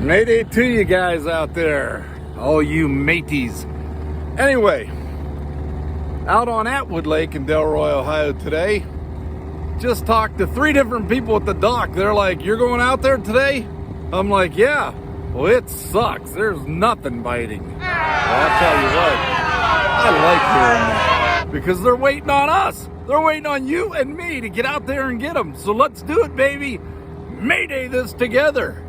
Mayday to you guys out there, all you mateys. Anyway, out on Atwood Lake in Dellroy, Ohio today. Just talked to 3 different people at the dock. They're like, "You're going out there today?" I'm like, "Yeah." Well, it sucks. There's nothing biting. Well, I'll tell you what, I like hearing that because they're waiting on us. They're waiting on you and me to get out there and get them. So let's do it, baby. Mayday this together.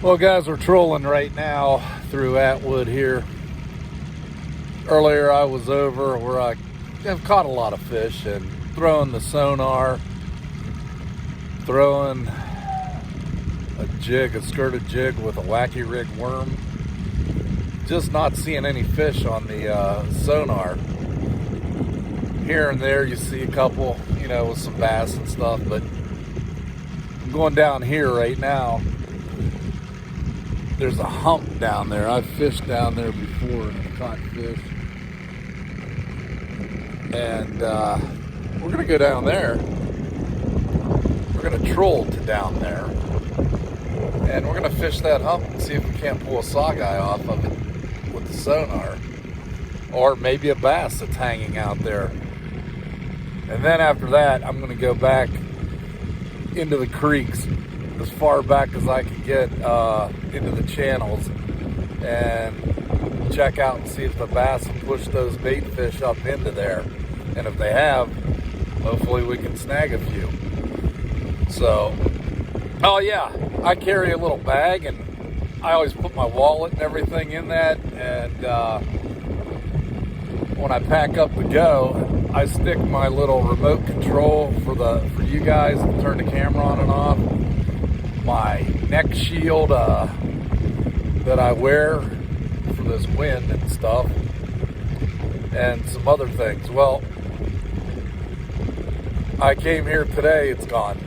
Well, guys, we're trolling right now through Atwood here. Earlier, I was over where I have caught a lot of fish and throwing the sonar, throwing a jig, a skirted jig with a wacky rig worm. Just not seeing any fish on the sonar. Here and there, you see a couple, with some bass and stuff, but I'm going down here right now. There's a hump down there. I've fished down there before and caught fish. And we're gonna go down there. We're gonna troll to down there. And we're gonna fish that hump and see if we can't pull a saugeye off of it with the sonar. Or maybe a bass that's hanging out there. And then after that, I'm gonna go back into the creeks as far back as I can get into the channels and check out and see if the bass have pushed those bait fish up into there. And if they have, hopefully we can snag a few. So, oh yeah, I carry a little bag and I always put my wallet and everything in that. And when I pack up to go, I stick my little remote control for you guys to turn the camera on and off. My neck shield that I wear for this wind and stuff, and some other things. Well, I came here today, it's gone.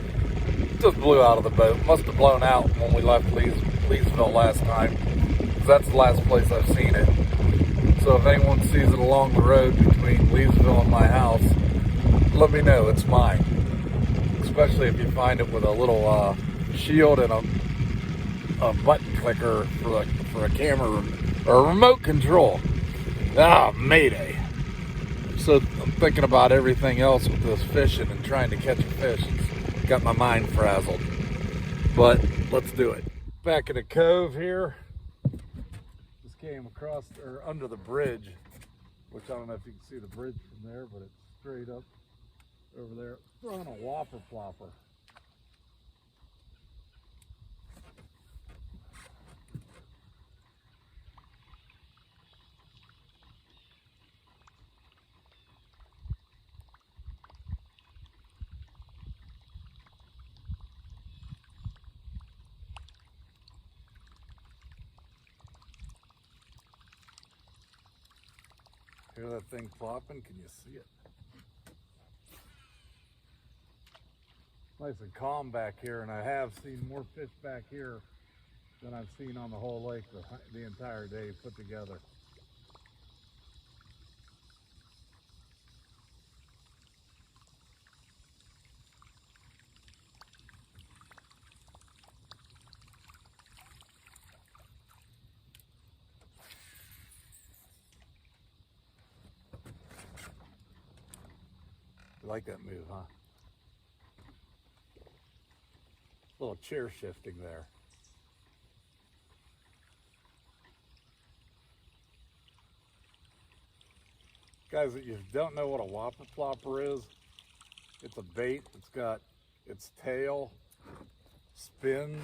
It just blew out of the boat. Must have blown out when we left Leesville last time, because that's the last place I've seen it. So if anyone sees it along the road between Leesville and my house, let me know, it's mine. Especially if you find it with a little shield and a button clicker for a camera or a remote control. Ah, mayday. So I'm thinking about everything else with this fishing and trying to catch a fish. It's got my mind frazzled. But let's do it. Back in the Cove here. Just came across or under the bridge, which I don't know if you can see the bridge from there, but it's straight up over there. Throwing a whopper plopper. Hear that thing plopping? Can you see it? Nice and calm back here, and I have seen more fish back here than I've seen on the whole lake the entire day put together. You like that move, huh? A little chair shifting there. Guys, if you don't know what a whopper plopper is, it's a bait that's got its tail spins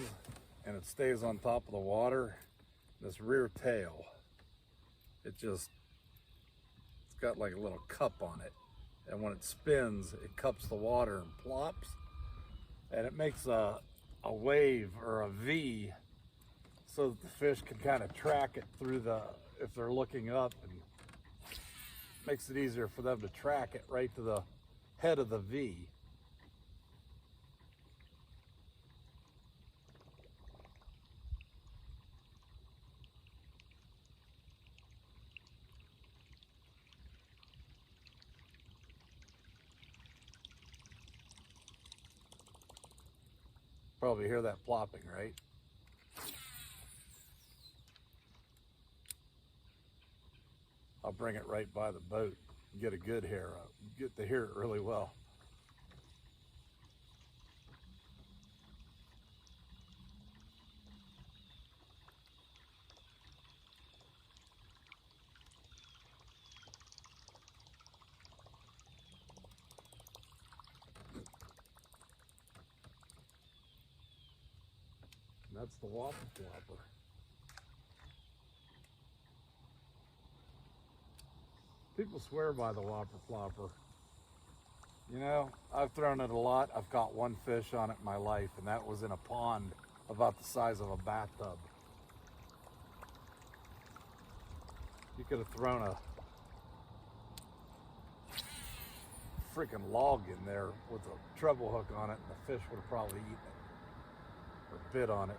and it stays on top of the water. This rear tail, it's got like a little cup on it. And when it spins, it cups the water and plops. And it makes a wave or a V so that the fish can kind of track it through if they're looking up, and makes it easier for them to track it right to the head of the V. Probably hear that plopping, right? bring it right by the boat and get a good hair up. You get to hear it really well. And that's the whopper flopper. People swear by the whopper flopper. You know, I've thrown it a lot. I've caught one fish on it in my life, and that was in a pond about the size of a bathtub. You could have thrown a freaking log in there with a treble hook on it, and the fish would have probably eaten it or bit on it.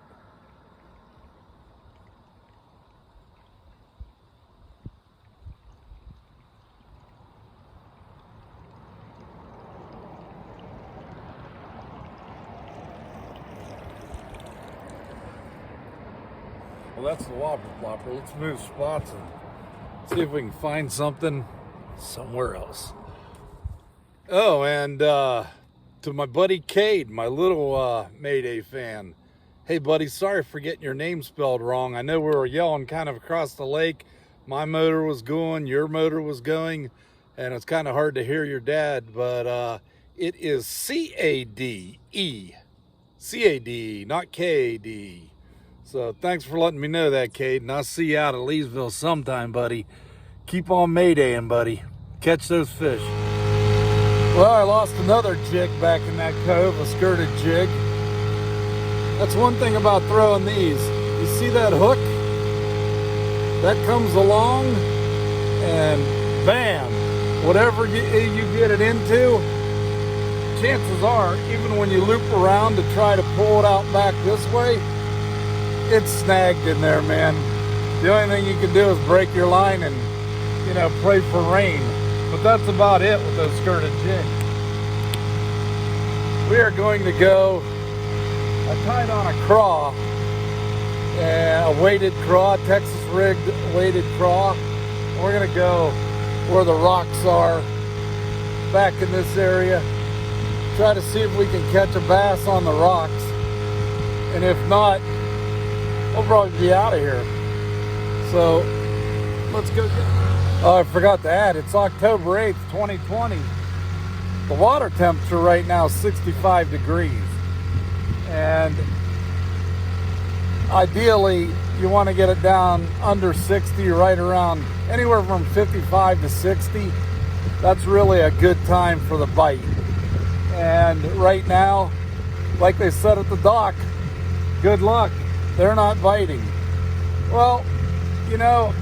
Well, that's the whopper flopper. Let's move spots and see if we can find something somewhere else. Oh, and to my buddy Cade, my little Mayday fan. Hey, buddy, sorry for getting your name spelled wrong. I know we were yelling kind of across the lake. My motor was going, your motor was going, and it's kind of hard to hear your dad, but it is C-A-D-E. C-A-D-E, not K-A-D. So thanks for letting me know that, Cade, and I'll see you out at Leesville sometime, buddy. Keep on Maydaying, buddy. Catch those fish. Well, I lost another jig back in that cove, a skirted jig. That's one thing about throwing these. You see that hook? That comes along, and bam, whatever you get it into, chances are, even when you loop around to try to pull it out back this way, it's snagged in there, man. The only thing you can do is break your line and, you know, pray for rain. But that's about it with those skirted jigs. We are going to go, I tied on a craw, a weighted craw, Texas rigged weighted craw. We're gonna go where the rocks are, back in this area. Try to see if we can catch a bass on the rocks. And if not, we'll probably be out of here. So let's go get it. Oh, I forgot to add, it's October 8th, 2020. The water temperature right now is 65 degrees. And ideally, you want to get it down under 60, right around anywhere from 55 to 60. That's really a good time for the bite. And right now, like they said at the dock, good luck. They're not biting. Well, you know,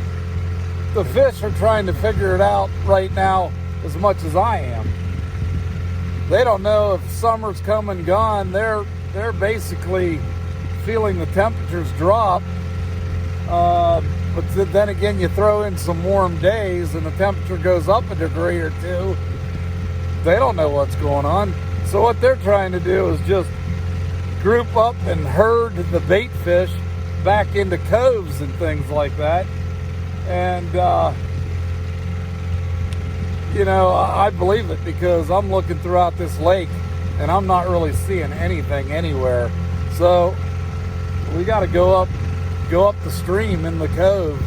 the fish are trying to figure it out right now as much as I am. They don't know if summer's come and gone. They're basically feeling the temperatures drop. But then again, you throw in some warm days and the temperature goes up a degree or two. They don't know what's going on. So what they're trying to do is just group up and herd the bait fish back into coves and things like that. And, you know, I believe it because I'm looking throughout this lake and I'm not really seeing anything anywhere. So we got to go up the stream in the cove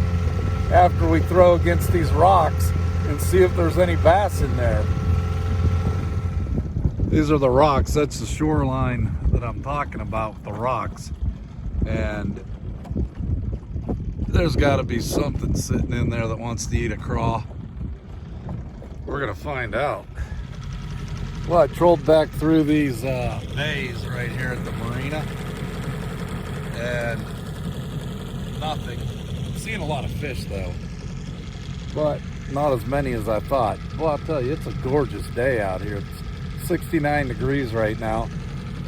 after we throw against these rocks and see if there's any bass in there. These are the rocks. That's the shoreline that I'm talking about, the rocks. And there's got to be something sitting in there that wants to eat a craw. We're going to find out. Well, I trolled back through these bays right here at the Marina. And nothing. I'm seeing a lot of fish though. But not as many as I thought. Well, I'll tell you, it's a gorgeous day out here. It's 69 degrees right now.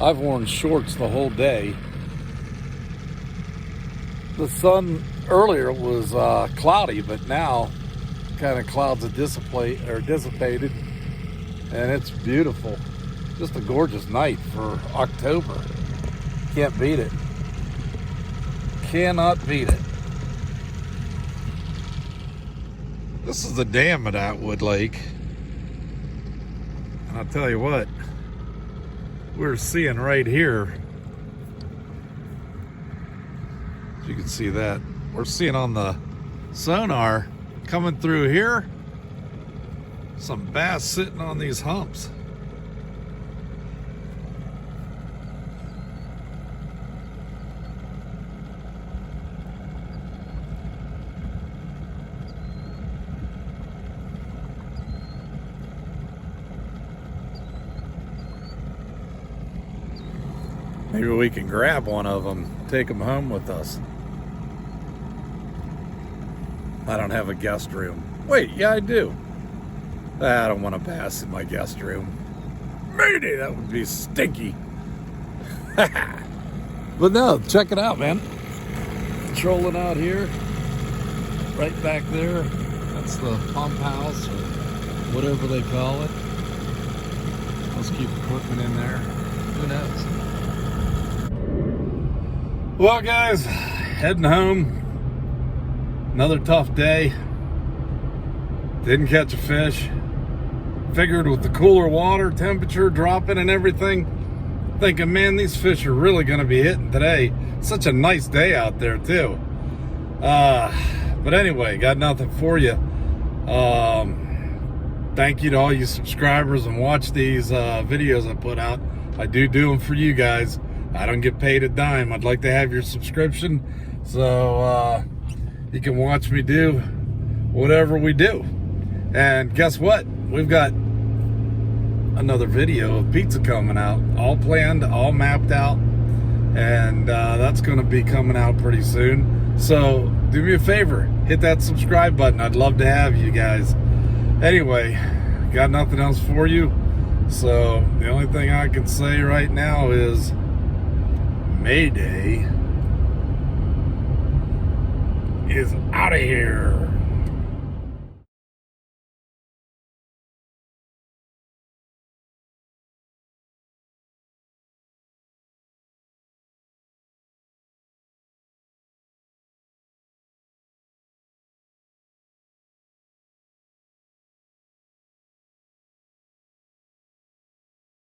I've worn shorts the whole day. The sun earlier was cloudy, but now kind of clouds have dissipated, and it's beautiful. Just a gorgeous night for October. Can't beat it. Cannot beat it. This is the dam at Atwood Lake. And I'll tell you what, we're seeing right here, as you can see that, we're seeing on the sonar coming through here, some bass sitting on these humps. Maybe we can grab one of them, take them home with us. I don't have a guest room. Wait, yeah, I do. I don't want to bass in my guest room. Mayday, that would be stinky. But no, check it out, man. Trolling out here, right back there. That's the pump house or whatever they call it. Let's keep equipment in there. Who knows? Well, guys, heading home. Another tough day. Didn't catch a fish. Figured with the cooler water temperature dropping and everything, thinking, man, these fish are really going to be hitting today. Such a nice day out there, too. But anyway, got nothing for you. Thank you to all you subscribers and watch these videos I put out. I do them for you guys. I don't get paid a dime. I'd like to have your subscription so you can watch me do whatever we do. And guess what? We've got another video of pizza coming out, all planned, all mapped out, and that's going to be coming out pretty soon. So do me a favor, hit that subscribe button. I'd love to have you guys. Anyway, got nothing else for you. So the only thing I can say right now is Mayday is out of here.